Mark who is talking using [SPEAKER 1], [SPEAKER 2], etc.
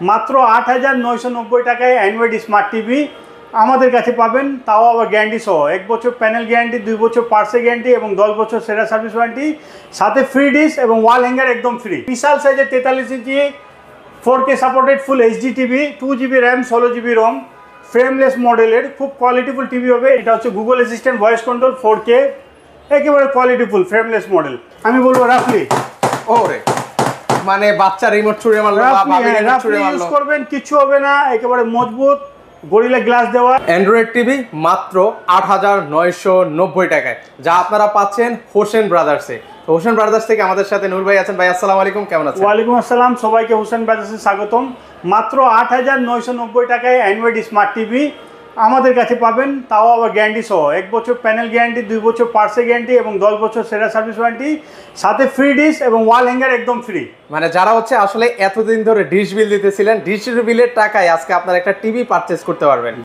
[SPEAKER 1] মাত্র 8,990 টাকায় Android smart TV আমাদের কাছে পাবেন, তাও আবার গ্যারান্টি সহ। 1 বছর প্যানেল গ্যারান্টি, 2 বছর পার্সে গ্যারান্টি এবং 10 বছর সেরা সার্ভিস ওয়ারেন্টি, সাথে ফ্রি ডিশ এবং ওয়াল হ্যাঙ্গার একদম ফ্রি। বিশাল সাইজের 43 inch 4K supported full HD TV, 2GB RAM, 16GB ROM, frameless মডেলের খুব কোয়ালিটিফুল টিভি হবে। এটা হচ্ছে Google assistant voice control 4K, একেবারে কোয়ালিটিফুল ফ্রেমলেস মডেল। আমি বলবো রাফলি,
[SPEAKER 2] ওরে মানে বাচ্চা রিমোট ছুঁড়ে মারলো বা ভাবি রিমোট ছুঁড়ে মারলো,
[SPEAKER 1] ইউজ করবেন কিছু হবে না, একেবারে মজবুত গরিলা গ্লাস দেওয়া
[SPEAKER 2] অ্যান্ড্রয়েড টিভি মাত্র 8,990 টাকায়, যা আপনারা পাচ্ছেন হোসেন ব্রাদার্সে। তো হোসেন ব্রাদার্স থেকে আমাদের সাথে নূর ভাই আছেন। ভাই আসসালামু আলাইকুম, কেমন আছেন?
[SPEAKER 1] ওয়ালাইকুম আসসালাম, সবাইকে হোসেন ব্রাদার্সে স্বাগতম। মাত্র 8,990 টাকায় অ্যান্ড্রয়েড স্মার্ট টিভি আমাদের কাছে পাবেন, তাও আবার গ্যারান্টি সহ। 1 বছর প্যানেল গ্যারান্টি, 2 বছর পার্সে গ্যারান্টি এবং 10 বছর সেরা সার্ভিস ওয়ারেন্টি, সাথে ফ্রি ডিশ এবং ওয়াল হ্যাঙ্গার একদম ফ্রি।
[SPEAKER 2] মানে যারা হচ্ছে আসলে এতদিন ধরে ডিশ বিল দিতেছিলেন, ডিশ বিলের টাকায় আজকে আপনারা একটা টিভি পারচেজ করতে পারবেন।